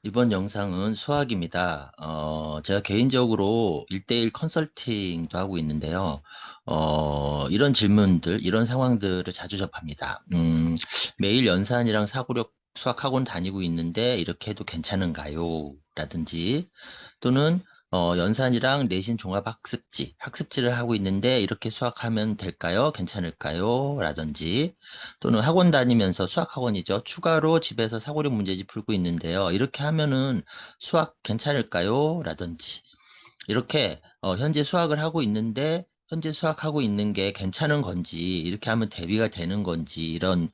이번 영상은 수학입니다. 제가 개인적으로 1대1 컨설팅도 하고 있는데요. 이런 질문들, 이런 상황들을 자주 접합니다. 매일 연산이랑 사고력 수학학원 다니고 있는데 이렇게 해도 괜찮은가요? 라든지, 또는 연산이랑 내신 종합학습지, 학습지를 하고 있는데 이렇게 수학하면 될까요? 괜찮을까요? 라든지, 또는 학원 다니면서 수학학원이죠. 추가로 집에서 사고력 문제집 풀고 있는데요. 이렇게 하면은 수학 괜찮을까요? 라든지, 이렇게 현재 수학을 하고 있는데 현재 수학하고 있는 게 괜찮은 건지, 이렇게 하면 대비가 되는 건지, 이런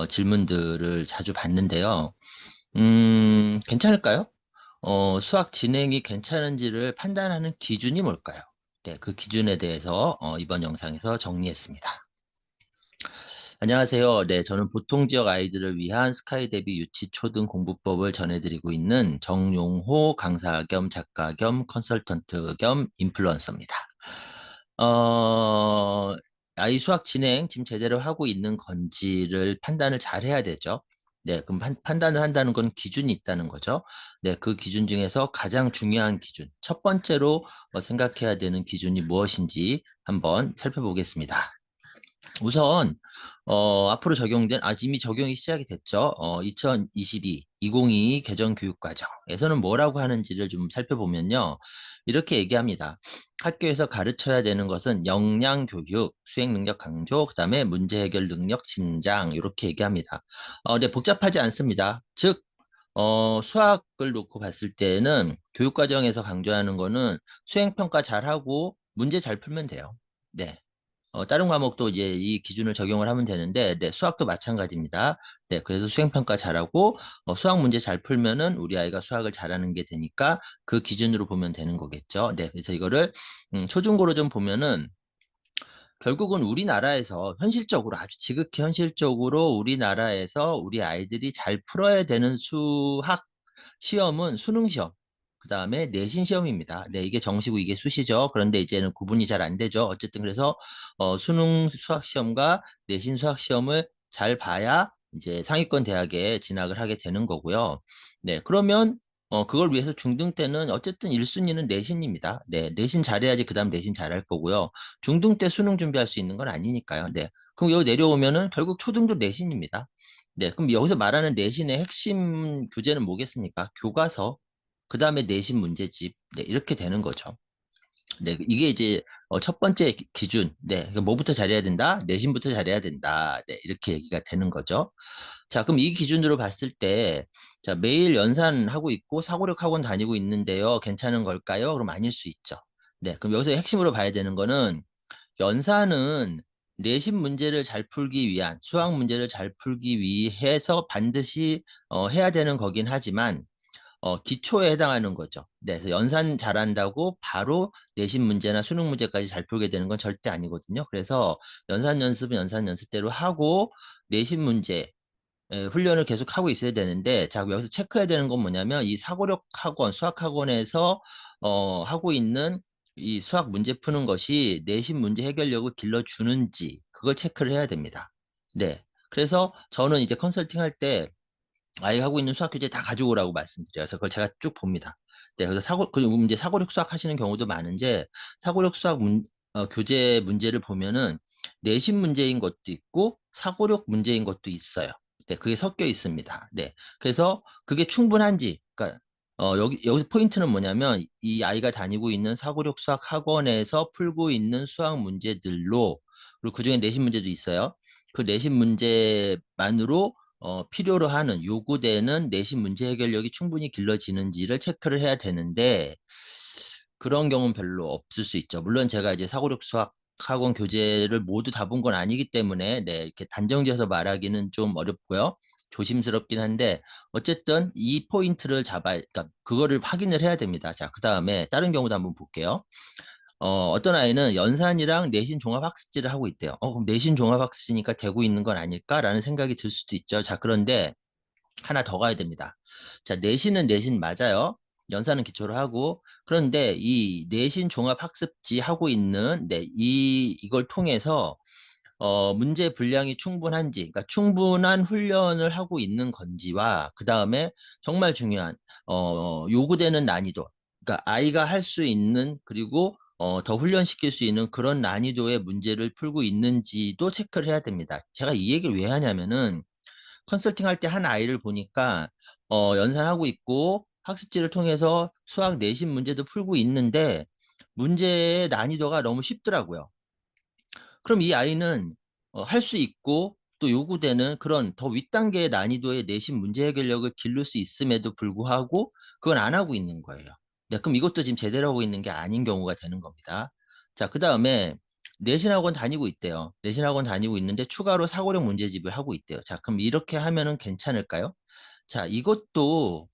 질문들을 자주 받는데요. 괜찮을까요? 수학 진행이 괜찮은지를 판단하는 기준이 뭘까요? 네, 그 기준에 대해서 이번 영상에서 정리했습니다. 안녕하세요. 네, 저는 보통 지역 아이들을 위한 스카이 대비 유치 초등 공부법을 전해드리고 있는 정용호 강사 겸 작가 겸 컨설턴트 겸 인플루언서입니다. 어, 아이 수학 진행 지금 제대로 하고 있는 건지를 판단을 잘 해야 되죠. 네, 그럼 판단을 한다는 건 기준이 있다는 거죠. 네, 그 기준 중에서 가장 중요한 기준, 첫 번째로 생각해야 되는 기준이 무엇인지 한번 살펴보겠습니다. 우선 앞으로 적용된, 이미 적용이 시작이 됐죠. 2022 개정 교육과정에서는 뭐라고 하는지를 좀 살펴보면요. 이렇게 얘기합니다. 학교에서 가르쳐야 되는 것은 역량 교육, 수행 능력 강조, 그다음에 문제 해결 능력 진장, 이렇게 얘기합니다. 네, 복잡하지 않습니다. 즉, 수학을 놓고 봤을 때는 교육과정에서 강조하는 거는 수행평가 잘하고 문제 잘 풀면 돼요. 네. 다른 과목도 이제 이 기준을 적용을 하면 되는데, 네, 수학도 마찬가지입니다. 네, 그래서 수행평가 잘하고, 수학 문제 잘 풀면은 우리 아이가 수학을 잘하는 게 되니까 그 기준으로 보면 되는 거겠죠. 네, 그래서 이거를, 초중고로 좀 보면은, 결국은 우리나라에서 현실적으로, 아주 지극히 현실적으로 우리나라에서 우리 아이들이 잘 풀어야 되는 수학 시험은 수능 시험, 그 다음에 내신 시험입니다. 네, 이게 정시고 이게 수시죠. 그런데 이제는 구분이 잘 안 되죠. 어쨌든 그래서 수능 수학 시험과 내신 수학 시험을 잘 봐야 이제 상위권 대학에 진학을 하게 되는 거고요. 네, 그러면 그걸 위해서 중등 때는 어쨌든 1순위는 내신입니다. 네, 내신 잘해야지 그 다음 내신 잘할 거고요. 중등 때 수능 준비할 수 있는 건 아니니까요. 네, 그럼 여기 내려오면은 결국 초등도 내신입니다. 네, 그럼 여기서 말하는 내신의 핵심 교재는 뭐겠습니까? 교과서, 그 다음에 내신 문제집, 네, 이렇게 되는 거죠. 네, 이게 이제 첫 번째 기준, 네, 그러니까 뭐부터 잘해야 된다? 내신부터 잘해야 된다. 네, 이렇게 얘기가 되는 거죠. 자, 그럼 이 기준으로 봤을 때, 자, 매일 연산하고 있고 사고력 학원 다니고 있는데요. 괜찮은 걸까요? 그럼 아닐 수 있죠. 네, 그럼 여기서 핵심으로 봐야 되는 거는 연산은 내신 문제를 잘 풀기 위한, 수학 문제를 잘 풀기 위해서 반드시 해야 되는 거긴 하지만 기초에 해당하는 거죠. 네, 그래서 연산 잘한다고 바로 내신 문제나 수능 문제까지 잘 풀게 되는 건 절대 아니거든요. 그래서 연산 연습은 연산 연습대로 하고 내신 문제 훈련을 계속 하고 있어야 되는데, 자, 여기서 체크해야 되는 건 뭐냐면, 이 사고력 학원, 수학 학원에서, 하고 있는 이 수학 문제 푸는 것이 내신 문제 해결력을 길러주는지, 그걸 체크를 해야 됩니다. 네. 그래서 저는 이제 컨설팅 할 때, 아이가 하고 있는 수학 교재 다 가져오라고 말씀드려요. 그래서 그걸 제가 쭉 봅니다. 네. 그래서 이제 사고력 수학 하시는 경우도 많은데, 사고력 수학 교재 문제를 보면은, 내신 문제인 것도 있고, 사고력 문제인 것도 있어요. 네, 그게 섞여 있습니다. 네. 그래서 그게 충분한지, 그러니까, 여기서 포인트는 뭐냐면, 이 아이가 다니고 있는 사고력 수학 학원에서 풀고 있는 수학 문제들로, 그리고 그중에 내신 문제도 있어요. 그 내신 문제만으로, 필요로 하는, 요구되는 내신 문제 해결력이 충분히 길러지는지를 체크를 해야 되는데, 그런 경우는 별로 없을 수 있죠. 물론 제가 이제 사고력 수학 학원 교재를 모두 다 본 건 아니기 때문에 네, 이렇게 단정지어서 말하기는 좀 어렵고요. 조심스럽긴 한데 어쨌든 이 포인트를 그러니까 그거를 확인을 해야 됩니다. 자, 그 다음에 다른 경우도 한번 볼게요. 어떤 아이는 연산이랑 내신 종합학습지를 하고 있대요. 그럼 내신 종합학습지니까 되고 있는 건 아닐까라는 생각이 들 수도 있죠. 자, 그런데 하나 더 가야 됩니다. 자, 내신은 내신 맞아요. 연산은 기초로 하고. 그런데 이 내신 종합학습지 하고 있는, 네, 이걸 통해서, 문제 분량이 충분한지, 그러니까 충분한 훈련을 하고 있는 건지와 그 다음에 정말 중요한 요구되는 난이도, 그러니까 아이가 할 수 있는 그리고 더 훈련시킬 수 있는 그런 난이도의 문제를 풀고 있는지도 체크를 해야 됩니다. 제가 이 얘기를 왜 하냐면은 컨설팅 할 때 한 아이를 보니까 연산하고 있고 학습지를 통해서 수학 내신 문제도 풀고 있는데 문제의 난이도가 너무 쉽더라고요. 그럼 이 아이는 할 수 있고 또 요구되는 그런 더 윗단계의 난이도의 내신 문제 해결력을 기를 수 있음에도 불구하고 그건 안 하고 있는 거예요. 네, 그럼 이것도 지금 제대로 하고 있는 게 아닌 경우가 되는 겁니다. 자, 그 다음에 내신학원 다니고 있대요. 내신학원 다니고 있는데 추가로 사고력 문제집을 하고 있대요. 자, 그럼 이렇게 하면은 괜찮을까요? 자, 이것도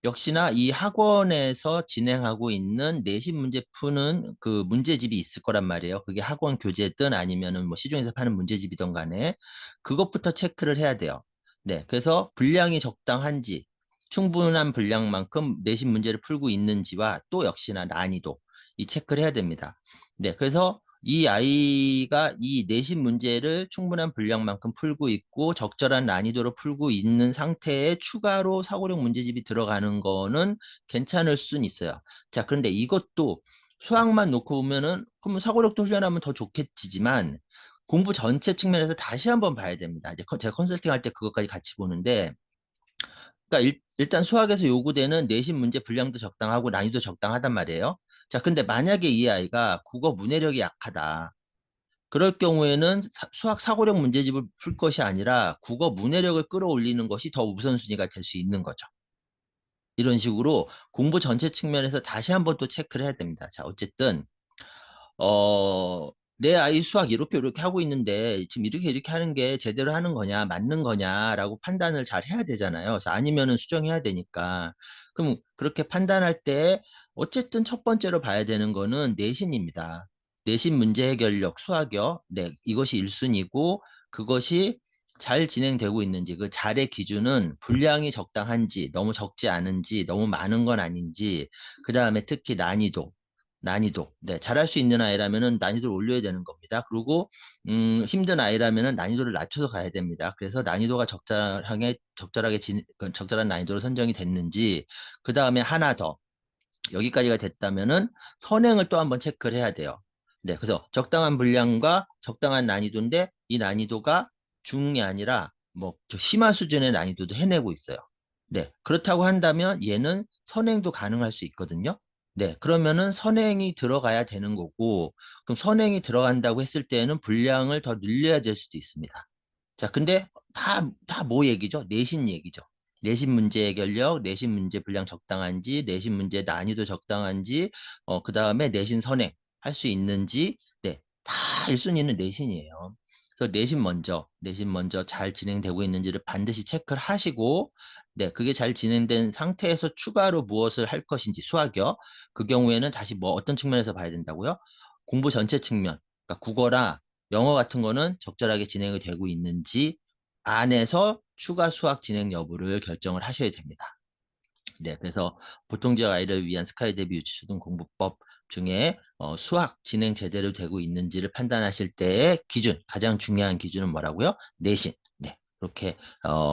역시나 이 학원에서 진행하고 있는 내신 문제 푸는 그 문제집이 있을 거란 말이에요. 그게 학원 교재든 아니면은 뭐 시중에서 파는 문제집이든 간에 그것부터 체크를 해야 돼요. 네, 그래서 분량이 적당한지, 충분한 분량만큼 내신 문제를 풀고 있는지와 또 역시나 난이도 이 체크를 해야 됩니다. 네, 그래서 이 아이가 이 내신 문제를 충분한 분량만큼 풀고 있고 적절한 난이도로 풀고 있는 상태에 추가로 사고력 문제집이 들어가는 거는 괜찮을 수는 있어요. 자, 그런데 이것도 수학만 놓고 보면은 그럼 사고력도 훈련하면 더 좋겠지만 공부 전체 측면에서 다시 한번 봐야 됩니다. 이제 제가 컨설팅 할 때 그것까지 같이 보는데 그러니까 일단 수학에서 요구되는 내신 문제 분량도 적당하고 난이도 적당하단 말이에요. 자, 근데 만약에 이 아이가 국어 문해력이 약하다. 그럴 경우에는 수학 사고력 문제집을 풀 것이 아니라 국어 문해력을 끌어올리는 것이 더 우선순위가 될 수 있는 거죠. 이런 식으로 공부 전체 측면에서 다시 한번 또 체크를 해야 됩니다. 자, 어쨌든 내 아이 수학 이렇게 하고 있는데 지금 이렇게 하는 게 제대로 하는 거냐, 맞는 거냐라고 판단을 잘 해야 되잖아요. 그래서 아니면은 수정해야 되니까. 그럼 그렇게 판단할 때 어쨌든 첫 번째로 봐야 되는 거는 내신입니다. 내신 문제 해결력, 수학이요. 네, 이것이 1순위고 그것이 잘 진행되고 있는지, 그 잘의 기준은 분량이 적당한지, 너무 적지 않은지, 너무 많은 건 아닌지, 그 다음에 특히 난이도. 네, 잘할 수 있는 아이라면은 난이도를 올려야 되는 겁니다. 그리고 힘든 아이라면은 난이도를 낮춰서 가야 됩니다. 그래서 난이도가 적절한 난이도로 선정이 됐는지, 그 다음에 하나 더 여기까지가 됐다면은 선행을 또 한번 체크를 해야 돼요. 네, 그래서 적당한 분량과 적당한 난이도인데 이 난이도가 중이 아니라 뭐저 심화 수준의 난이도도 해내고 있어요. 네, 그렇다고 한다면 얘는 선행도 가능할 수 있거든요. 네, 그러면은 선행이 들어가야 되는 거고, 그럼 선행이 들어간다고 했을 때에는 분량을 더 늘려야 될 수도 있습니다. 자, 근데 다 뭐 얘기죠? 내신 얘기죠. 내신 문제 해결력, 내신 문제 분량 적당한지, 내신 문제 난이도 적당한지, 그 다음에 내신 선행 할 수 있는지, 네, 다 1순위는 내신이에요. 그래서 내신 먼저 잘 진행되고 있는지를 반드시 체크를 하시고, 네, 그게 잘 진행된 상태에서 추가로 무엇을 할 것인지, 수학이요. 그 경우에는 다시 뭐 어떤 측면에서 봐야 된다고요? 공부 전체 측면, 그러니까 국어라 영어 같은 거는 적절하게 진행이 되고 있는지 안에서 추가 수학 진행 여부를 결정을 하셔야 됩니다. 네, 그래서 보통 지역 아이를 위한 스카이 대비 유치초등 공부법 중에 수학 진행 제대로 되고 있는지를 판단하실 때의 기준, 가장 중요한 기준은 뭐라고요? 내신. 네, 그렇게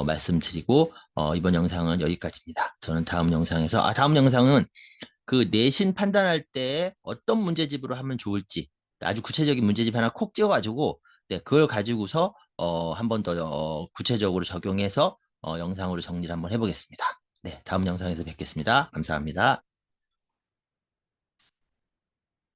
말씀드리고 이번 영상은 여기까지입니다. 저는 다음 영상은 그 내신 판단할 때 어떤 문제집으로 하면 좋을지 아주 구체적인 문제집 하나 콕 찍어가지고 네, 그걸 가지고서 한 번 더 구체적으로 적용해서 영상으로 정리를 한번 해보겠습니다. 네, 다음 영상에서 뵙겠습니다. 감사합니다.